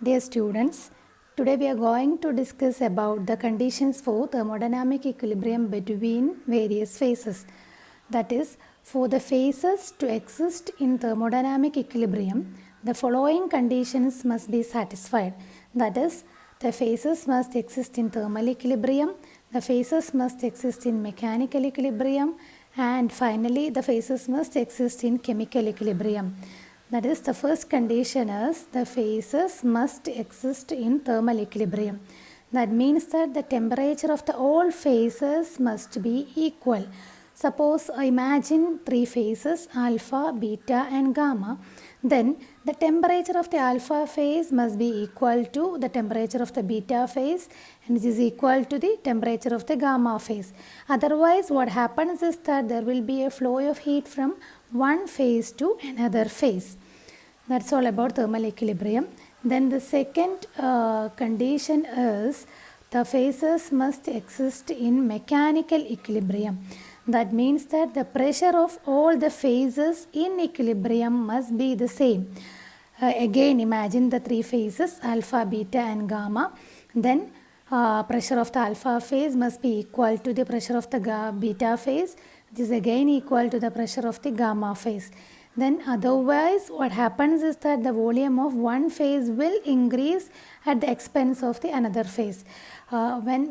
Dear students, today we are going to discuss about the conditions for thermodynamic equilibrium between various phases. That is, for the phases to exist in thermodynamic equilibrium, the following conditions must be satisfied. That is, the phases must exist in thermal equilibrium, the phases must exist in mechanical equilibrium, and finally the phases must exist in chemical equilibrium. That is, the first condition is the phases must exist in thermal equilibrium. That means that the temperature of the all phases must be equal. Suppose imagine three phases alpha, beta and gamma. Then the temperature of the alpha phase must be equal to the temperature of the beta phase, and it is equal to the temperature of the gamma phase. Otherwise what happens is that there will be a flow of heat from one phase to another phase. That's all about thermal equilibrium. Then the second condition is the phases must exist in mechanical equilibrium. That means that the pressure of all the phases in equilibrium must be the same. Again imagine the three phases alpha, beta and gamma. Then pressure of the alpha phase must be equal to the pressure of the beta phase, which is again equal to the pressure of the gamma phase. Then otherwise what happens is that the volume of one phase will increase at the expense of the another phase. When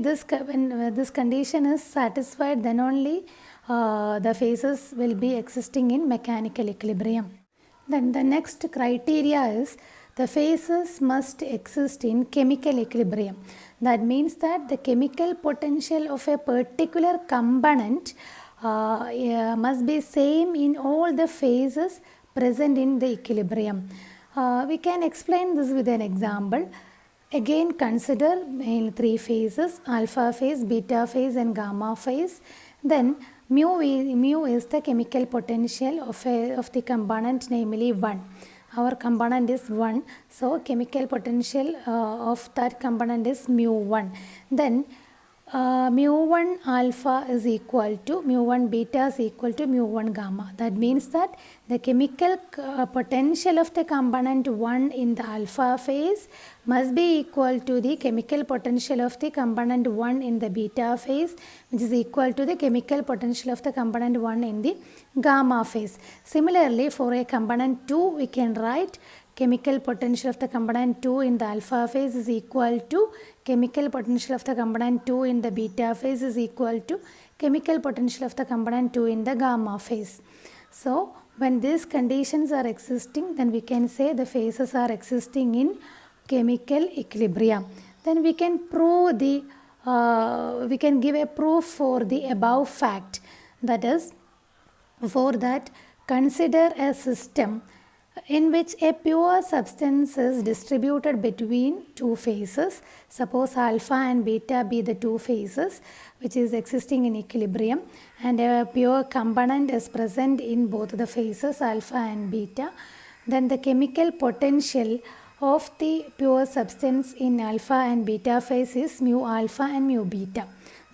this condition is satisfied, then only the phases will be existing in mechanical equilibrium. Then the next criteria is the phases must exist in chemical equilibrium. That means that the chemical potential of a particular component must be same in all the phases present in the equilibrium. We can explain this with an example. Again consider in three phases alpha phase, beta phase and gamma phase. Then mu is the chemical potential of the component, namely 1. Our component is 1, so chemical potential of that component is mu1. Then mu1 alpha is equal to mu1 beta is equal to mu1 gamma. That means that the chemical potential of the component 1 in the alpha phase must be equal to the chemical potential of the component 1 in the beta phase, which is equal to the chemical potential of the component 1 in the gamma phase. Similarly, for a component 2 we can write chemical potential of the component 2 in the alpha phase is equal to chemical potential of the component 2 in the beta phase is equal to chemical potential of the component 2 in the gamma phase. So when these conditions are existing, then we can say the phases are existing in chemical equilibrium. Then we can prove the we can give a proof for the above fact. That is, for that, consider a system in which a pure substance is distributed between two phases. Suppose alpha and beta be the two phases which is existing in equilibrium, and a pure component is present in both the phases alpha and beta. Then the chemical potential of the pure substance in alpha and beta phase is mu alpha and mu beta.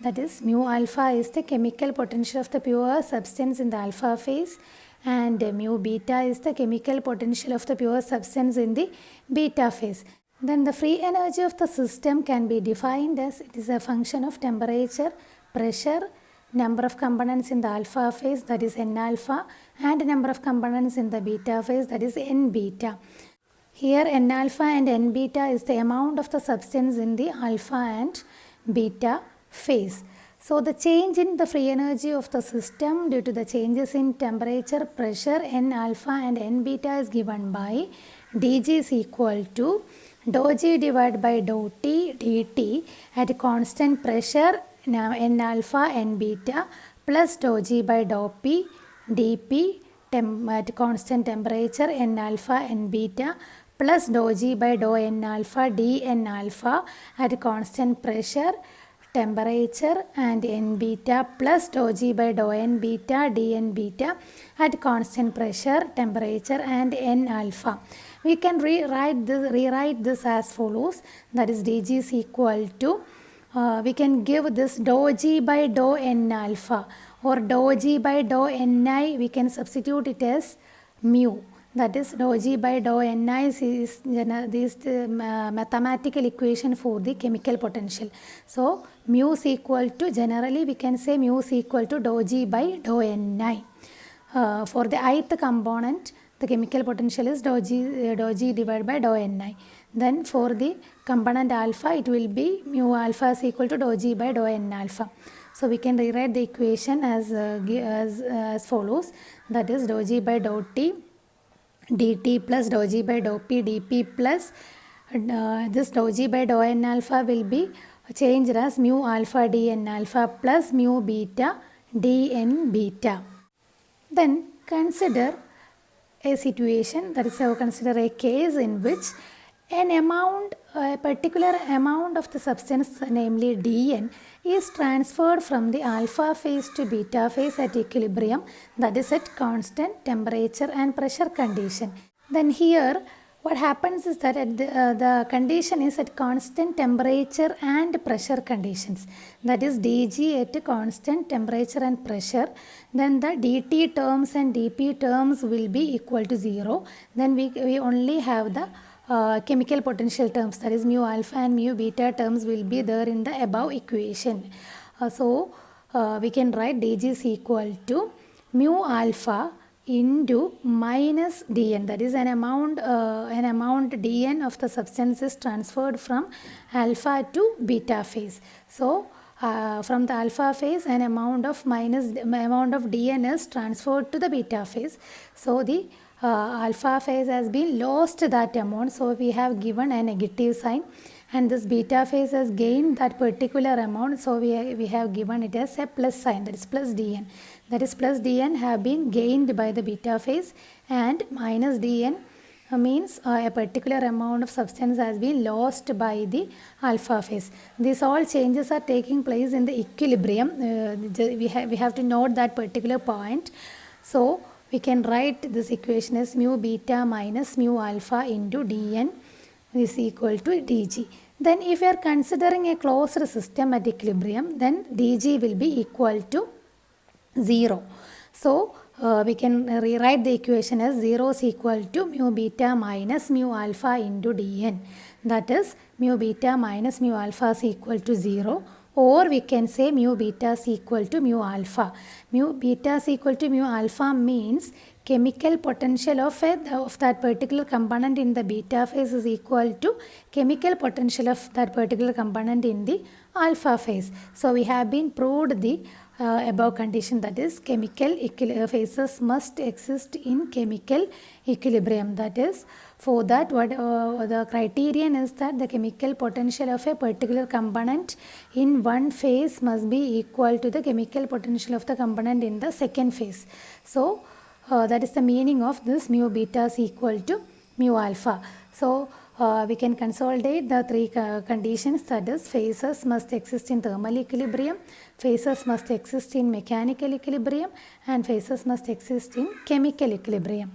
That is, mu alpha is the chemical potential of the pure substance in the alpha phase, and mu beta is the chemical potential of the pure substance in the beta phase. Then the free energy of the system can be defined as it is a function of temperature, pressure, number of components in the alpha phase, that is N alpha, and number of components in the beta phase, that is N beta. Here N alpha and N beta is the amount of the substance in the alpha and beta phase. So the change in the free energy of the system due to the changes in temperature, pressure, N alpha and N beta is given by dG is equal to dou G divided by dou T dt at constant pressure N alpha N beta plus dou G by dou P dP at constant temperature N alpha N beta plus dou G by dou N alpha dN alpha at constant pressure, temperature and N beta plus dou G by dou N beta dN beta at constant pressure, temperature and N alpha. We can rewrite this as follows. That is, dG is equal to we can give this dou G by dou N alpha or dou G by dou Ni. We can substitute it as mu. that is dou G by dou Ni is the mathematical equation for the chemical potential. So mu is equal to, generally we can say mu is equal to dou G by dou Ni. For the ith component, the chemical potential is dou G divided by dou Ni. Then for the component alpha, it will be mu alpha is equal to dou G by dou N alpha. So we can rewrite the equation as follows, that is dou G by dou T dt plus dou G by dou P dP plus this dou G by dou N alpha will be changed as mu alpha dN alpha plus mu beta dN beta. Then consider a situation, that is, consider a case in which a particular amount of the substance, namely dN, is transferred from the alpha phase to beta phase at equilibrium, that is at constant temperature and pressure condition. Then here what happens is that the condition is at constant temperature and pressure conditions, that is dG at constant temperature and pressure. Then the dt terms and dP terms will be equal to 0. Then we only have the chemical potential terms, that is mu alpha and mu beta terms will be there in the above equation. So we can write dG is equal to mu alpha into minus dN, that is an amount dN of the substance is transferred from alpha to beta phase. So from the alpha phase, an amount of dN is transferred to the beta phase. So the alpha phase has been lost that amount, so we have given a negative sign, and this beta phase has gained that particular amount, so we have given it as a plus sign, that is plus dN. That is plus dN have been gained by the beta phase, and minus dN means a particular amount of substance has been lost by the alpha phase. These all changes are taking place in the equilibrium. We have to note that particular point. So we can write this equation as mu beta minus mu alpha into dN is equal to dG. Then if we are considering a closed system at equilibrium, then dG will be equal to 0. So we can rewrite the equation as 0 is equal to mu beta minus mu alpha into dN. That is mu beta minus mu alpha is equal to 0. Or we can say mu beta is equal to mu alpha. Mu beta is equal to mu alpha means chemical potential of that particular component in the beta phase is equal to chemical potential of that particular component in the alpha phase. So we have been proved the above condition, that is chemical phases must exist in chemical equilibrium. That is, for that what the criterion is that the chemical potential of a particular component in one phase must be equal to the chemical potential of the component in the second phase. So that is the meaning of this mu beta is equal to mu alpha. So we can consolidate the three conditions, that is phases must exist in thermal equilibrium, phases must exist in mechanical equilibrium, and phases must exist in chemical equilibrium.